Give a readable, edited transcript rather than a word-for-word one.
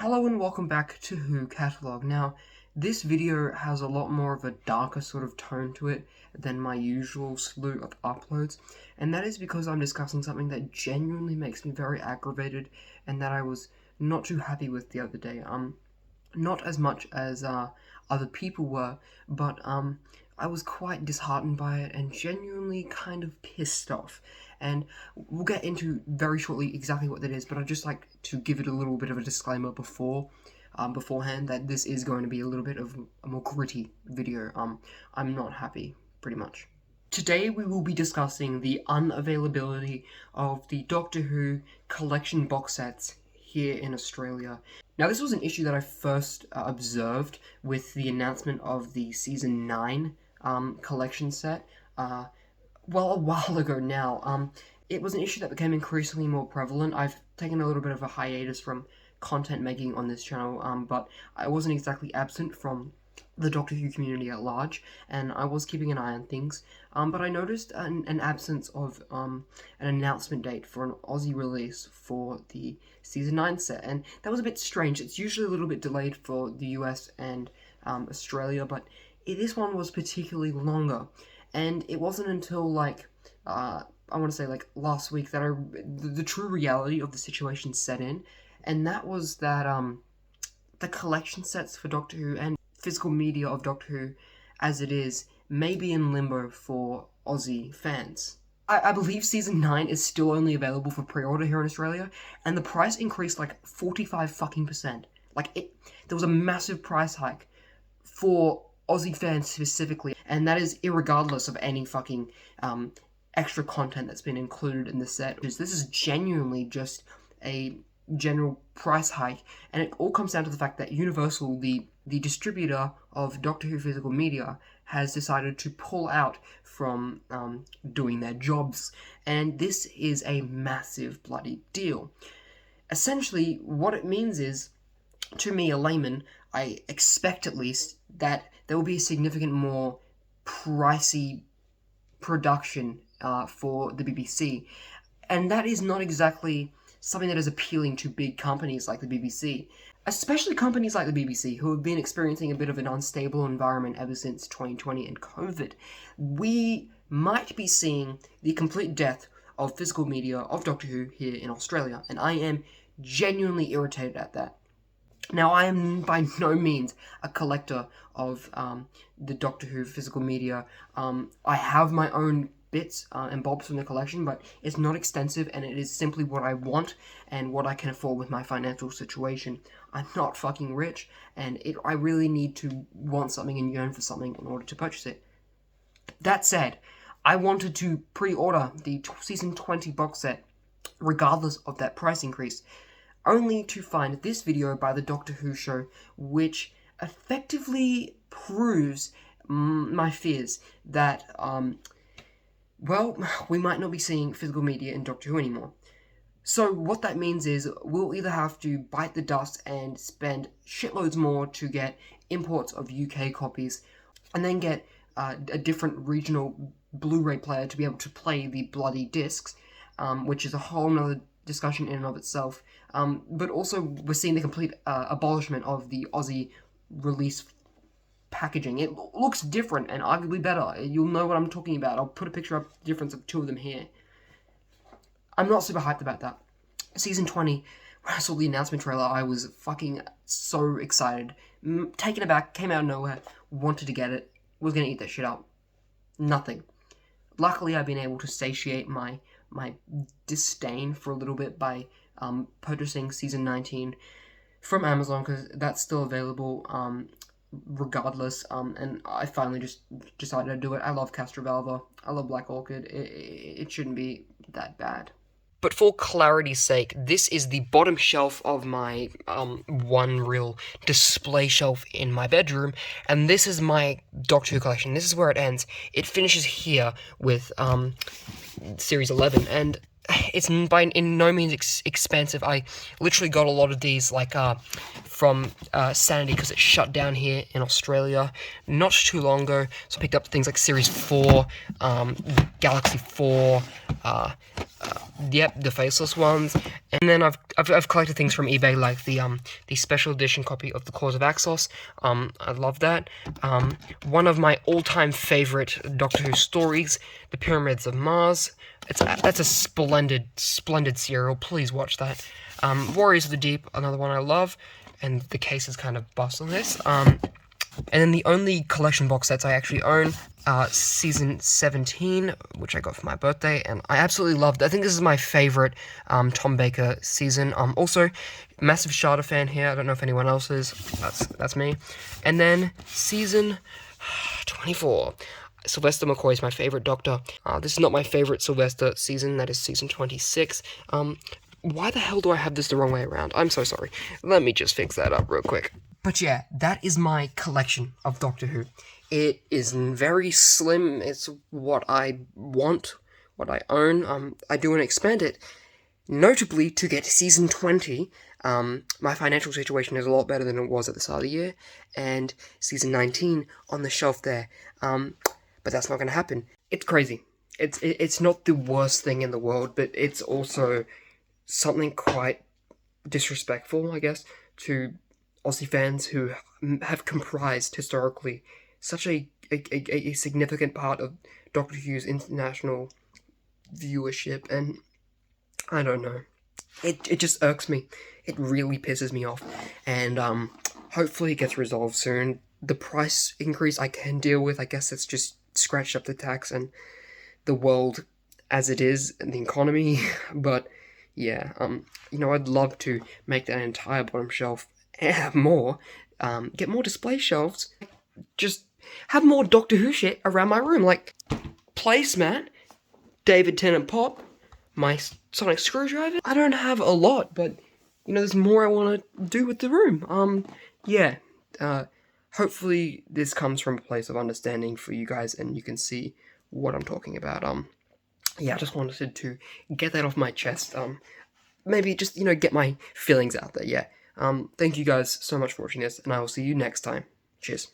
Hello and welcome back to Who Catalog. Now, this video has a lot more of a darker sort of tone to it than my usual slew of uploads, and that is because I'm discussing something that genuinely makes me very aggravated and that I was not too happy with the other day. Not as much as other people were, but I was quite disheartened by it and genuinely kind of pissed off. And we'll get into very shortly exactly what that is, but I'd just like to give it a little bit of a disclaimer beforehand that this is going to be a little bit of a more gritty video. I'm not happy, pretty much. Today we will be discussing the unavailability of the Doctor Who collection box sets here in Australia. Now, this was an issue that I first observed with the announcement of the Season 9 collection set, a while ago now. It was an issue that became increasingly more prevalent. I've taken a little bit of a hiatus from content making on this channel, but I wasn't exactly absent from the Doctor Who community at large, and I was keeping an eye on things, but I noticed an absence of an announcement date for an Aussie release for the Season 9 set, and that was a bit strange. It's usually a little bit delayed for the US and Australia, but this one was particularly longer, and it wasn't until, I want to say, last week that the true reality of the situation set in, and that was that, the collection sets for Doctor Who and physical media of Doctor Who as it is may be in limbo for Aussie fans. I believe Season 9 is still only available for pre-order here in Australia, and the price increased 45%. There was a massive price hike for Aussie fans specifically, and that is irregardless of any fucking extra content that's been included in the set. Because this is genuinely just a general price hike, and it all comes down to the fact that Universal, the distributor of Doctor Who physical media, has decided to pull out from doing their jobs, and this is a massive bloody deal. Essentially, what it means is, to me, a layman, I expect at least that there will be a significant more pricey production for the BBC, and that is not exactly something that is appealing to big companies like the BBC, especially companies like the BBC, who have been experiencing a bit of an unstable environment ever since 2020 and COVID. We might be seeing the complete death of physical media of Doctor Who here in Australia, and I am genuinely irritated at that. Now, I am by no means a collector of the Doctor Who physical media. I have my own bits and bobs from the collection, but it's not extensive, and it is simply what I want and what I can afford with my financial situation. I'm not fucking rich, and I really need to want something and yearn for something in order to purchase it. That said, I wanted to pre-order the Season 20 box set, regardless of that price increase, only to find this video by the Doctor Who Show, which effectively proves my fears that, we might not be seeing physical media in Doctor Who anymore. So what that means is we'll either have to bite the dust and spend shitloads more to get imports of UK copies, and then get a different regional Blu-ray player to be able to play the bloody discs, which is a whole nother discussion in and of itself. But also we're seeing the complete abolishment of the Aussie release packaging. It looks different and arguably better. You'll know what I'm talking about. I'll put a picture up the difference of two of them here. I'm not super hyped about that. Season 20, when I saw the announcement trailer, I was fucking so excited. Taken aback, came out of nowhere, wanted to get it, was gonna eat that shit up. Nothing. Luckily, I've been able to satiate my disdain for a little bit by purchasing Season 19 from Amazon, because that's still available regardless, and I finally just decided to do it. I love Castrovalva, I love Black Orchid, it shouldn't be that bad. But for clarity's sake, this is the bottom shelf of my one real display shelf in my bedroom, and this is my Doctor Who collection. This is where it ends. It finishes here with Series 11, and it's in no means expensive. I literally got a lot of these, from Sanity because it shut down here in Australia not too long ago. So I picked up things like Series 4, Galaxy 4, yep, the faceless ones, and then I've collected things from eBay like the special edition copy of The Claws of Axos. I love that. One of my all-time favorite Doctor Who stories, The Pyramids of Mars. That's a splendid serial. Please watch that. Warriors of the Deep, another one I love, and the case is kind of bust on this. And then the only collection box sets I actually own, Season 17, which I got for my birthday, and I absolutely loved it. I think this is my favorite Tom Baker season. Also, massive Shada fan here. I don't know if anyone else is. That's me. And then Season 24. Sylvester McCoy is my favorite Doctor. This is not my favorite Sylvester season. That is Season 26. Why the hell do I have this the wrong way around? I'm so sorry. Let me just fix that up real quick. But yeah, that is my collection of Doctor Who. It is very slim. It's what I want, what I own. I do want to expand it, notably to get Season 20. My financial situation is a lot better than it was at the start of the year, and Season 19 on the shelf there. But that's not going to happen. It's crazy. It's not the worst thing in the world, but it's also something quite disrespectful, I guess, to Aussie fans who have comprised historically such a significant part of Doctor Who's international viewership, and I don't know. It just irks me. It really pisses me off, and hopefully it gets resolved soon. The price increase I can deal with. I guess it's just scratched up the tax and the world as it is and the economy, but yeah, I'd love to make that entire bottom shelf have more, get more display shelves, just have more Doctor Who shit around my room, like placemat, David Tennant pop, my sonic screwdriver. I don't have a lot, but there's more I want to do with the room. Yeah, hopefully this comes from a place of understanding for you guys and you can see what I'm talking about. Yeah, I just wanted to get that off my chest. Maybe just, get my feelings out there, yeah. Thank you guys so much for watching this, and I will see you next time. Cheers.